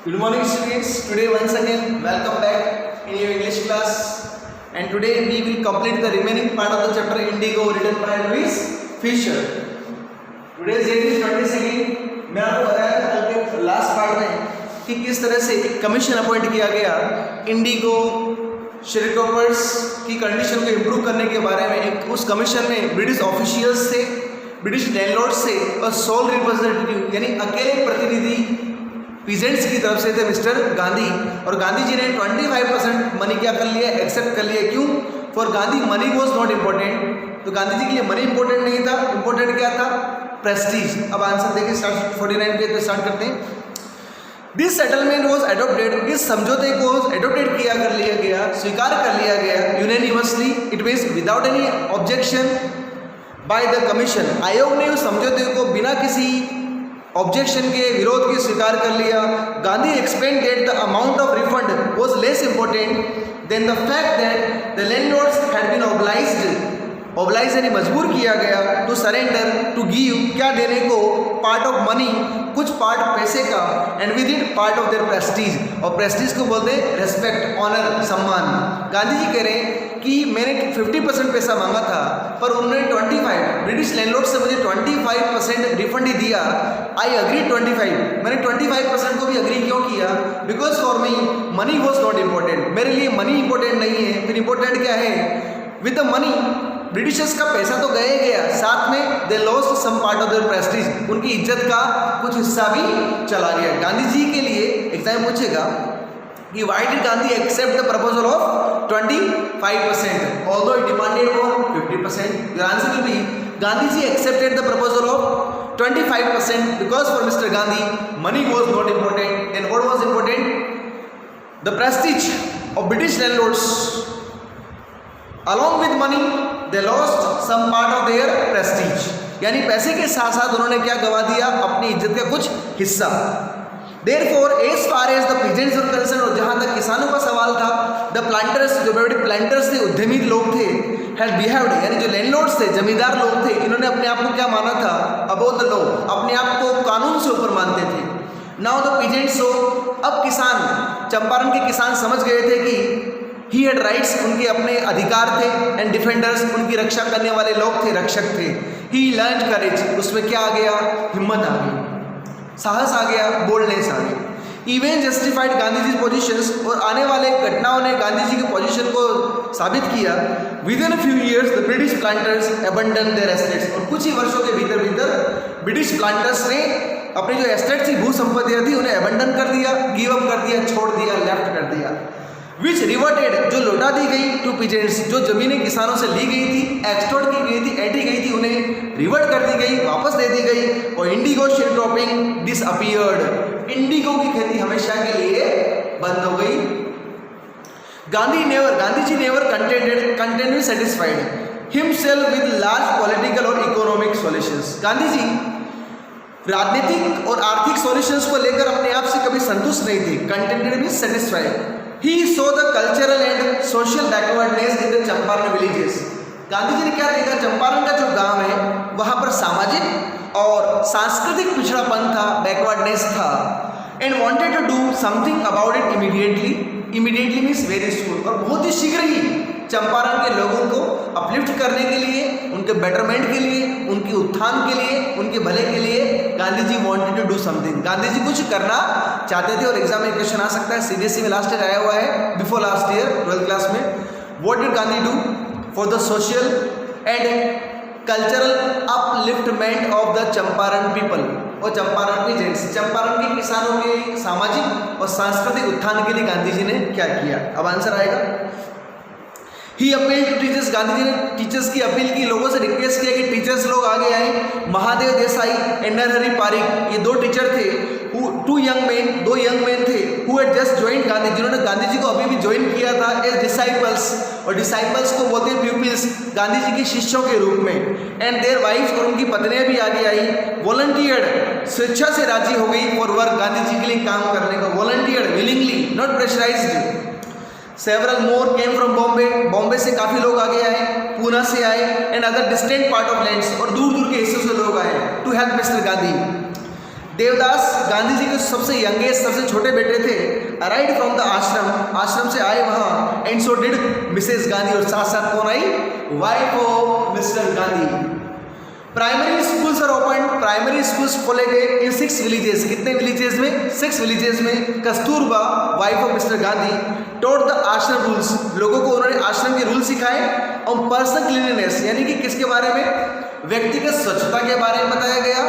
Good morning students. Today once again welcome back in your English class, and today we will complete the remaining part of the chapter Indigo written by Louis Fisher. Today's date is 22nd. मैं आपको बताया था कल के last part में कि किस तरह से एक कमीशन अपॉइंट किया गया इंडिगो शेयरहोल्डर्स की कंडीशन को इम्प्रूव करने के बारे में। उस कमीशन में ब्रिटिश ऑफिशियल्स से, ब्रिटिश लैंडलॉर्ड से और सोल रिप्रेजेंटेटिव यानी अकेले प्रतिनिधि पीजेंट्स की तरफ से थे मिस्टर गांधी। और गांधी जी ने 25% मनी क्या कर लिया, एक्सेप्ट कर लिया। क्यों? For Gandhi money was not important. तो गांधी जी के लिए मनी इंपॉर्टेंट नहीं था, इंपॉर्टेंट क्या था? प्रेस्टीज। अब आंसर देखिए, 49 पेज पे स्टार्ट करते हैं। दिस सेटलमेंट वॉज एडोप्टेड, इस समझौते को एडोप्टेड किया कर लिया गया, स्वीकार कर लिया गया unanimously, it means without any objection by the commission. आयोग ने उस समझौते को बिना किसी ऑब्जेक्शन के, विरोध के स्वीकार कर लिया। Gandhi explain that the amount of refund was less important than the fact that the landlords had been obliged यानी मजबूर किया गया टू सरेंडर, टू गिव क्या देने को, पार्ट ऑफ मनी कुछ पार्ट पैसे का, and with it part of their Prestige. और प्रेस्टीज को बोलते हैं रेस्पेक्ट, ऑनर, सम्मान। गांधी जी कह रहे हैं कि मैंने 50% पैसा मांगा था पर उन्होंने 25, ब्रिटिश लैंडलॉर्ड से मुझे 25% रिफंड ही दिया। आई अग्री 25, मैंने 25% को भी अग्री क्यों किया? Because for me money was not important, मेरे लिए मनी इंपॉर्टेंट नहीं है। फिर इंपॉर्टेंट क्या है? विद द मनी ब्रिटिशर्स का पैसा तो गया, साथ में they lost some part of their prestige, उनकी इज्जत का कुछ हिस्सा भी चला गया। गांधी जी के लिए एग्जाम पूछेगा कि why did Gandhi accept the proposal of 25%, although it demanded for 50%? Your answer will be Gandhi ji accepted the proposal of 25% because for mister Gandhi money was not important. Then what was important? The prestige of British landlords. Along with money, they lost some part of their prestige. यानी पैसे के साथ साथ उन्होंने क्या गवा दिया? अपनी इज्जत का कुछ हिस्सा। Therefore, as far as the peasants were concerned, और जहाँ तक किसानों का सवाल था, the planters, जो बड़े बड़े प्लांटर्स थे, उद्यमी लोग थे, had behaved, यानी जो लैंडलॉर्ड्स थे, जमींदार लोग थे, इन्होंने अपने आप को क्या माना था? above the law, अपने आप को कानून से ऊपर मानते थे। Now the peasants, so अब किसान, चंपारण के किसान समझ गए थे कि ही हैड राइट्स, उनके अपने अधिकार थे, एंड डिफेंडर्स, उनकी रक्षा करने वाले लोग थे, रक्षक थे। ही लर्न करेज, उसमें क्या आ गया? हिम्मत आ गई, साहस आ गया, बोल्डनेस आ गई। Event justified Gandhi ji positions, और आने वाले घटनाओं ने गांधी जी की पोजीशन को साबित किया। Within few years the British planters abandon their estates, और कुछ ही वर्षों के भीतर ब्रिटिश प्लांटर्स ने अपनी जो एस्टेट थी, भू संपत्तियाँ थी, उन्हें अबंडन कर दिया, गिव अप कर दिया, छोड़ दिया, लेफ्ट कर दिया। विच रिवर्टेड, जो लौटा दी गई, टू पीजेंट्स, जो जमीनें किसानों से ली गई थी, एक्सटोर्ट की गई थी, ऐंठी गई थी, उन्हें रिवर्ट कर दी गई, वापस दे दी गई। और इंडिगो शेयरहोल्डिंग डिसअपीयर्ड, इंडिगो की खेती हमेशा के लिए बंद हो गई। Gandhi ji never contented satisfied himself with large political और इकोनॉमिक सॉल्यूशंस। गांधी जी राजनीतिक और आर्थिक सॉल्यूशंस को लेकर अपने आप से कभी संतुष्ट नहीं थे। Contented means satisfied. He saw the cultural and social backwardness in the Champaran villages. Gandhi ji ने क्या देखा? चंपारण का जो गांव है वहाँ पर सामाजिक और सांस्कृतिक पिछड़ापन था, बैकवर्डनेस था, and wanted to do something about it immediately. Immediately means very soon, और बहुत ही शीघ्र ही चंपारण के लोगों को अपलिफ्ट करने के लिए, उनके बेटरमेंट के लिए, उनके उत्थान के लिए, उनके भले के लिए Gandhi ji wanted to do something. Gandhi ji कुछ करना चाहते थे। और एग्जाम में क्वेश्चन आ सकता है, सीबीएसई में लास्ट ईयर आया हुआ है, before last year 12th class में। What did Gandhi do for the social and cultural upliftment of the Champaran people और चंपारण पीजेंट्स? चंपारण के किसानों के सामाजिक और सांस्कृतिक उत्थान के लिए गांधी जी ने क्या किया? अब आंसर आएगा। ही appeal to teachers, Gandhi ji ने टीचर्स की अपील की, लोगों से रिक्वेस्ट किया कि टीचर्स लोग आगे आए। महादेव देसाई एंड नरहरि पारिक, ये दो टीचर थे, दो यंग मैन थे, who had just joined Gandhi, जिन्होंने गांधी जी को अभी भी ज्वाइन किया था एज डिसाइपल्स। और डिसाइपल्स को बोलते हैं प्यूपिल्स, गांधी जी के शिष्यों के रूप में। एंड देयर वाइफ्स, और उनकी पत्नियां भी आगे आई। वॉलंटियर्ड, स्वेच्छा से राजी हो गई फॉर वर्क, गांधी जी के लिए काम करने को। Volunteered willingly, not pressurised. Several more came from Bombay से काफ़ी लोग आगे आए, पूना से आए, and other distant part of lands, और दूर दूर के हिस्सों से लोग आए to help mister Gandhi. Devdas Gandhi ji के सबसे यंगेस्ट, सबसे छोटे बेटे थे, अराइव फ्रॉम द आश्रम, आश्रम से आए वहाँ, and so did Mrs Gandhi, और साथ साथ कौन आई, wife of mister Gandhi. Primary schools are open, primary schools खोले गए इन 6 विलेजेस, कितने विलेजेस में, 6 विलेजेस में। Kasturba wife of mister Gandhi taught the आश्रम रूल्स, लोगों को उन्होंने आश्रम के रूल सिखाए, और पर्सनल क्लीनलीनेस यानी कि किसके बारे में, व्यक्तिगत स्वच्छता के बारे में बताया गया,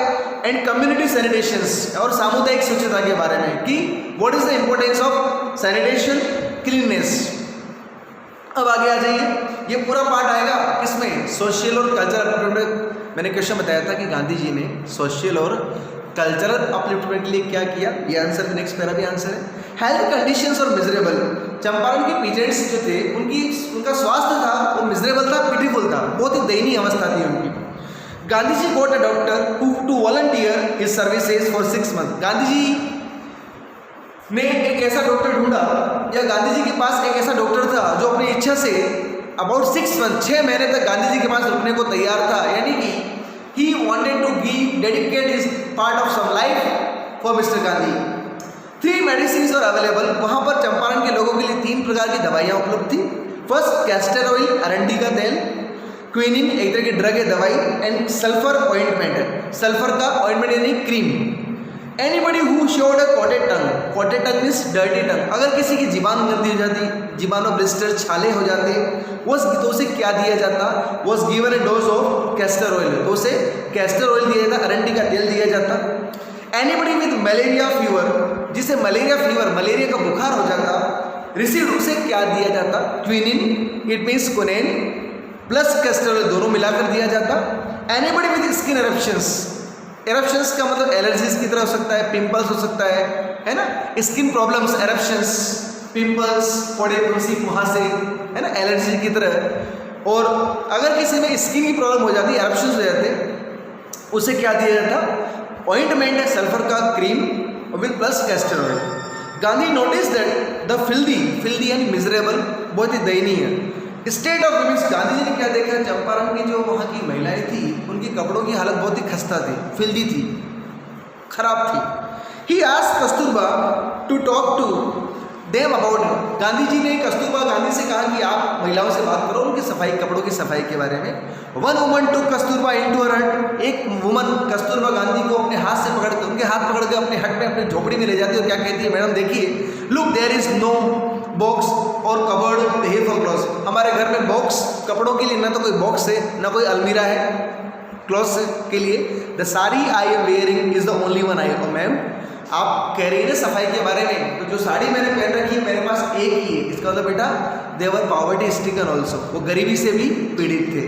एंड कम्युनिटी सैनिटेशंस, और सामुदायिक स्वच्छता के बारे में कि what is the importance of sanitation, cleanness. अब आगे आ जाइए, ये पूरा पार्ट आएगा किसमें, सोशल और कल्चरल। मैंने क्वेश्चन बताया था कि गांधी जी ने सोशल और कल्चरल अपलिफ्टमेंट के लिए क्या किया, ये आंसर, नेक्स्ट पैरा भी आंसर है। हेल्थ कंडीशंस और मिजरेबल, चंपारण के पीजेंट्स जो थे उनका स्वास्थ्य था वो मिजरेबल था, पिटीफुल था, बहुत ही दयनीय अवस्था थी उनकी। Gandhi ji got a doctor to volunteer his services for 6 month, Gandhi ji ने एक ऐसा डॉक्टर ढूंढा, या गांधी जी के पास एक ऐसा डॉक्टर था जो अपनी इच्छा से अबाउट 6 मंथ, 6 महीने तक गांधी जी के पास रुकने को तैयार था, यानी कि he wanted to give dedicate his part of some life for mister Gandhi. 3 medicine are available, वहाँ पर चंपारण के लोगों के लिए 3 प्रकार की दवाइयाँ उपलब्ध थी। फर्स्ट कैस्टर ऑयल, अरंडी का तेल, क्विनिन एक तरह की ड्रग है, दवाई, एंड सल्फर ऑइंटमेंट, सल्फर का ऑइंटमेंट यानी cream. Anybody who showed a coated tongue, coated tongue means dirty tongue, अगर किसी की जीवाणु गंदी हो जाती, जीवाणु ब्लिस्टर, छाले हो जाते, तो उसे क्या दिया जाता, was given A dose of castor oil, तो उसे कैस्टर ऑयल दिया जाता, अरंडी का तेल दिया जाता। एनीबडी विद मलेरिया फीवर, जिसे मलेरिया फीवर, मलेरिया का बुखार हो जाता, रिसीव्ड, उसे क्या दिया जाता, क्विनिन, इट मीन्स कोनेन प्लस कैस्टर ऑयल दोनों मिलाकर दिया जाता। Anybody with skin eruptions, eruptions का मतलब एलर्जीज की तरह हो सकता है, पिंपल्स हो सकता है ना, स्किन प्रॉब्लम्स, एरप्शंस, पिंपल्स, फोड़े फुंसी मुहासे, है ना, एलर्जी की तरह। और अगर किसी में स्किन की प्रॉब्लम हो जाती, एरप्शंस हो जाते, उसे क्या दिया जाता, ऑइंटमेंट है, सल्फर का cream with plus castor oil. Gandhi notice that the filthy and miserable, बहुत ही दयनीय state of women's, Gandhi ji ने क्या देखा, चंपारण की जो वहाँ की महिलाएं थी उनकी कपड़ों की हालत बहुत ही खस्ता थी, फिल्दी थी, खराब थी। He asked Kasturba to talk to them about it, Gandhi ji ने कस्तूरबा गांधी से कहा कि आप महिलाओं से बात करो उनकी सफाई, कपड़ों की सफाई के बारे में। One woman to Kasturba into her hut, एक वुमन कस्तूरबा गांधी को अपने हाथ से पकड़ के, उनके हाथ पकड़ के अपने हट में, अपनी झोपड़ी में ले जाती है, और क्या कहती है, मैडम देखिए, look there is no box और कबर्ड हियर फॉर क्लॉथ्स, हमारे घर में बॉक्स कपड़ों के लिए ना तो कोई बॉक्स है ना कोई अलमीरा है क्लॉथ्स के लिए। The sari I am wearing is the only one I, ma'am आप कह रही है ना सफाई के बारे में, तो जो साड़ी मैंने पहन रखी है मेरे पास एक ही है, इसका मतलब बेटा देवर पॉवर्टी स्ट्रिकन ऑल्सो, वो गरीबी से भी पीड़ित थे।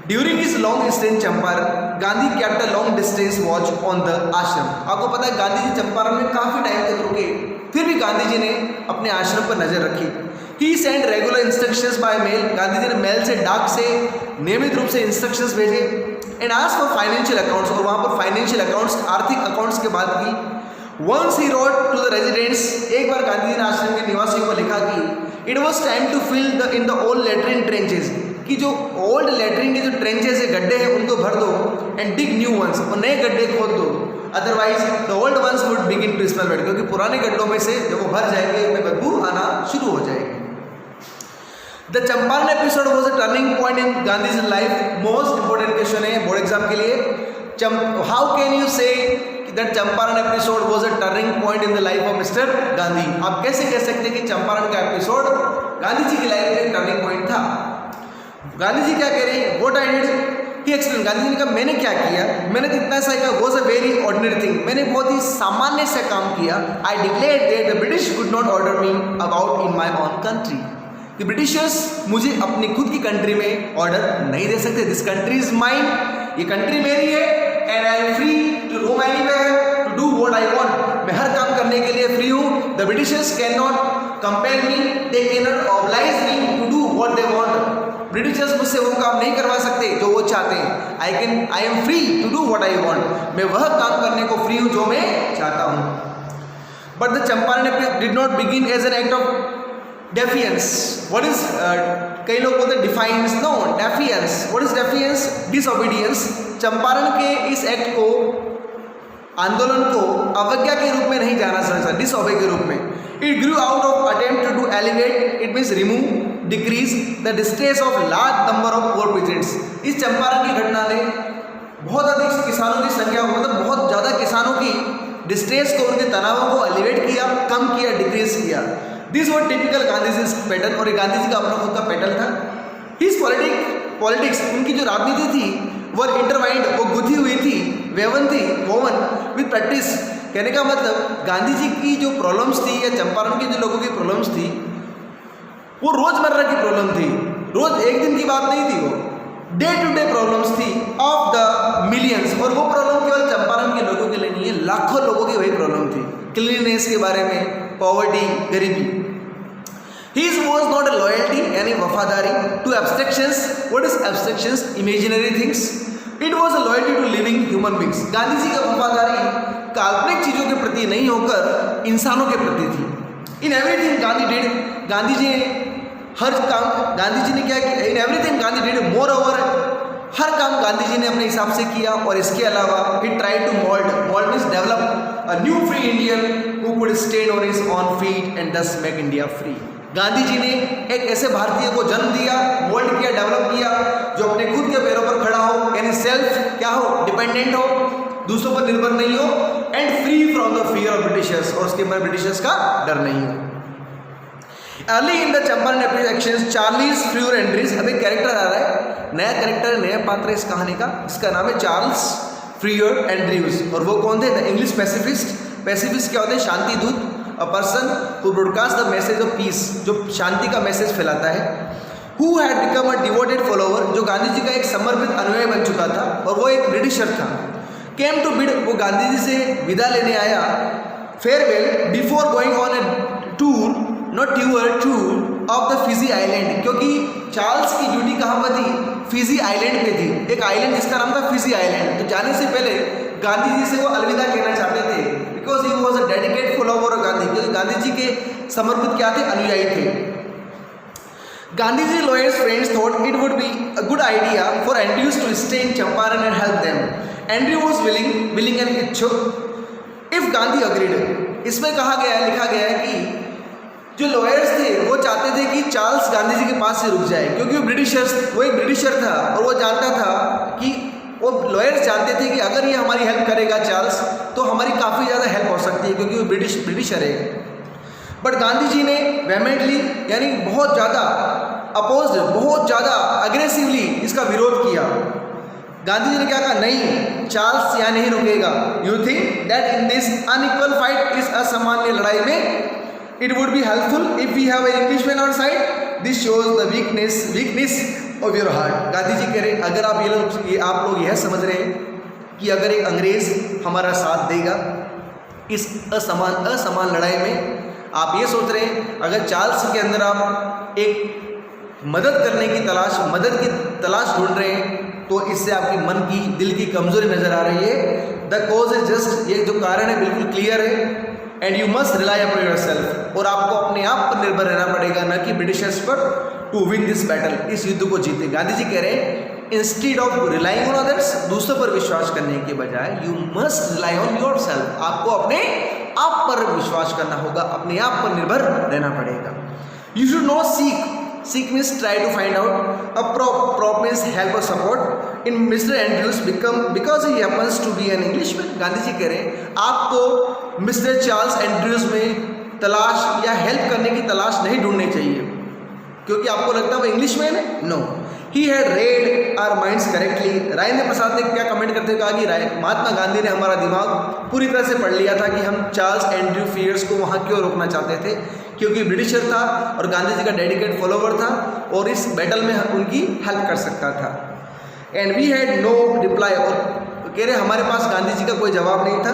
During is long stay in Champaran, Gandhi kept a long distance watch on the आश्रम, आपको पता है गांधी जी चंपारण में काफ़ी टाइम तक रुके, फिर भी गांधी जी ने अपने आश्रम पर नजर रखी। He send regular instructions by mail, Gandhi ji ने मेल से, डाक से नियमित रूप से इंस्ट्रक्शंस भेजे। And asked for financial accounts, और वहाँ पर फाइनेंशियल अकाउंट्स, आर्थिक अकाउंट्स की बात की। Once he wrote to the residents, एक बार गांधी जी ने आश्रम के निवासियों को लिखा कि it was time to fill the in the old latrine trenches, कि जो ओल्ड लेटरिन के जो ट्रेंचेज है, गड्ढे हैं, उनको भर दो, एंड डिग न्यू वंस, और नए गड्ढे खोद दो, otherwise the old ones would begin to smell bad, क्योंकि पुराने गड्ढों में से जब वो भर जाएंगे उनमें बदबू आना शुरू हो जाएगी। The Champaran episode was a turning point in Gandhi's life, most important question है बोर्ड एग्जाम के लिए। How can you say that Champaran episode was a turning point in the life of mister Gandhi, आप कैसे कह सकते हैं कि चंपारण का एपिसोड गांधी जी की लाइफ में टर्निंग पॉइंट था। गांधी जी क्या कह रहे हैं, what I did, he explain, Gandhi ji ने कहा मैंने क्या किया, मैंने तो इतना सा किया, was a very ordinary thing, मैंने बहुत ही सामान्य से काम किया। I declared that the British could not order me about in my own country, कि ब्रिटिशर्स मुझे अपनी खुद की कंट्री में ऑर्डर नहीं दे सकते। दिस कंट्री इज माइन, ये कंट्री मेरी है, and I am free to roam anywhere to do what I want, मैं हर काम करने के लिए फ्री हूँ। The Britishers can not compel me, they can not oblige me to do what they want, Britishers मुझसे वो काम नहीं करवा सकते जो वो चाहते हैं। I am free to do what I want, मैं वह काम करने को फ्री हूँ जो मैं चाहता हूँ। But the Champaran did not begin as an act of defiance, what is, कई लोग बोलते हैं defiance, no defiance, what is defiance, disobedience. Champaran के इस एक्ट को आंदोलन को अवज्ञा के रूप में नहीं जाना सकता, डिसऑबे के रूप में। It grew out of attempt to elevate, it means remove, decrease the distress of large number of poor peasants. इस चंपारण की घटना ने बहुत अधिक किसानों की संख्या, मतलब बहुत ज़्यादा किसानों की डिस्ट्रेस को, उनके तनावों को एलिवेट किया, कम किया, डिक्रीज किया। This was typical Gandhiji pattern, और गांधी जी का अपना खुद का पैटर्न था। हिज पॉलिटिक्स, उनकी जो राजनीति थी वो इंटरवाइंड, वो गुथी हुई थी, वोवन विद प्रैक्टिस। कहने का मतलब गांधी जी की जो प्रॉब्लम्स थी या चंपारण के जो लोगों की प्रॉब्लम्स थी वो रोजमर्रा की प्रॉब्लम थी, रोज एक दिन की बात नहीं थी, वो डे टू डे प्रॉब्लम्स थी ऑफ द मिलियंस। और वो प्रॉब्लम केवल चंपारण के लोगों के लिए नहीं है, लाखों लोगों की वही प्रॉब्लम थी। क्लीननेस के बारे में, पॉवर्टी, गरीबी। His was not a loyalty, यानी वफादारी, to abstractions. What is abstractions? Imaginary things. It was a loyalty to living human beings. Gandhi ji का वफादारी काल्पनिक चीजों के प्रति नहीं होकर इंसानों के प्रति थी। In everything Gandhi did, Gandhi ji ने हर काम, गांधी जी ने क्या किया? In everything Gandhi did, moreover, हर काम गांधी जी ने अपने हिसाब से किया। और इसके अलावा he tried to mold means develop a new free Indian who could stand on his own feet and thus make India free. Gandhi ji ने एक ऐसे भारतीय को जन्म दिया, मोल्ड किया, डेवलप किया, जो अपने खुद के पैरों पर खड़ा हो, यानी सेल्फ क्या हो, डिपेंडेंट हो, दूसरों पर निर्भर नहीं हो, and free from the fear of britishers, और उसके बाद ब्रिटिशर्स का डर नहीं हो। Early in the Champaran action, Charles Freer Andrews. अब एक कैरेक्टर आ रहा है, नया कैरेक्टर, नया पात्र इस कहानी का, इसका नाम है चार्ल्स फ्यूर एंड्रीज। और वो कौन थे? The English pacifist. पैसिफिस्ट क्या होते हैं? शांति दूत, a person who broadcasts the message of peace, जो शांति का मैसेज फैलाता है। Who had become a devoted follower, जो गांधी जी का एक समर्पित अनुयायी बन चुका था, और वो एक ब्रिटिशर था। Came to bid, वो गांधी जी से विदा लेने आया, farewell before going on a tour, not tour of the Fiji Island, क्योंकि चार्ल्स की ड्यूटी कहाँ पर थी? फिजी आइलैंड पे थी, एक आइलैंड जिसका नाम था फिजी आइलैंड। तो जाने से पहले गांधी जी से वो अलविदा कहना चाहते थे, because he was a dedicated follower of Gandhi, क्योंकि गांधी जी के समर्पित क्या थे? अनुयायी थे। Gandhi ji lawyers friends thought it would be a good idea for Andrews to stay in Champaran and help them. Andrew was willing and इच्छुक इफ गांधी अग्रीड। इसमें कहा गया है, लिखा गया है कि जो लॉयर्स थे वो चाहते थे कि चार्ल्स गांधी जी के पास से रुक जाए, क्योंकि वो एक ब्रिटिशर था, और वो जानता था कि वो लॉयर्स जानते थे कि अगर ये हमारी हेल्प करेगा चार्ल्स, तो हमारी काफ़ी ज़्यादा हेल्प हो सकती है, क्योंकि वो ब्रिटिशर है। बट गांधी जी ने वेहेमेंटली, यानी बहुत ज़्यादा अपोज्ड, बहुत ज़्यादा अग्रेसिवली इसका विरोध किया। गांधी जी ने क्या कहा? नहीं, चार्ल्स यहाँ नहीं रुकेगा। You think that in this unequal fight, इस असामान्य लड़ाई में, it would be helpful if we have an Englishman on side. This shows the weakness of your heart. Gandhi ji कह रहे, अगर आप आप लोग यह समझ रहे हैं कि अगर एक अंग्रेज हमारा साथ देगा इस असमान लड़ाई में, आप ये सोच रहे हैं अगर चार्ल्स के अंदर आप एक मदद की तलाश ढूंढ रहे हैं, तो इससे आपके मन की, दिल की कमजोरी नजर आ रही है। द कॉज इज जस्ट, ये जो कारण है बिल्कुल क्लियर है। And you must rely upon yourself, और आपको अपने आप पर निर्भर रहना पड़ेगा, न कि ब्रिटिशर्स पर, टू विन दिस बैटल, इस युद्ध को जीते। गांधी जी कह रहे हैं instead of relying on others, दूसरों पर विश्वास करने के बजाय, you must rely on yourself, आपको अपने आप पर विश्वास करना होगा, अपने आप पर निर्भर रहना पड़ेगा। You should not seek means try to find out, a prop means help or support in Mr. Andrews because he happens to be an Englishman. Gandhi ji कह रहे हैं आपको मिस्टर चार्ल्स एंड्रयूज में तलाश या हेल्प करने की तलाश नहीं ढूंढनी चाहिए, क्योंकि आपको लगता है वो इंग्लिशमैन है। No, he had read our minds correctly. Rajendra Prasad ने क्या कमेंट करते हुए कहा कि महात्मा गांधी ने हमारा दिमाग पूरी तरह से पढ़ लिया था कि हम चार्ल्स एंड्रयू फियर्स को वहाँ क्यों रोकना चाहते थे, क्योंकि ब्रिटिशर था और गांधी जी का डेडिकेट फॉलोवर था और इस बैटल में उनकी हेल्प कर सकता था। And we had no reply, और कह रहे हमारे पास गांधी जी का कोई जवाब नहीं था।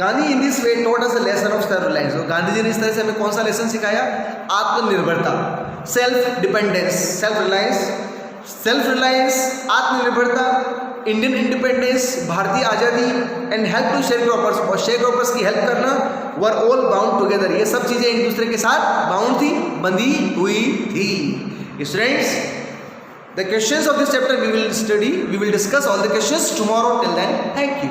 Gandhi in this way taught us a lesson of self reliance. Gandhi ji ने इस तरह से हमें कौन सा लेसन सिखाया? आत्मनिर्भरता, सेल्फ डिपेंडेंस, सेल्फ रिलायंस, आत्मनिर्भरता, इंडियन इंडिपेंडेंस, भारतीय आज़ादी, and help to share croppers, और शेयर क्रॉपर्स की हेल्प करना, वर ऑल बाउंड टुगेदर। ये सब चीज़ें एक दूसरे के साथ बाउंड थी, बंधी हुई थी। Students, the questions of this chapter we will study, we will discuss all the questions tomorrow. Till then, thank you.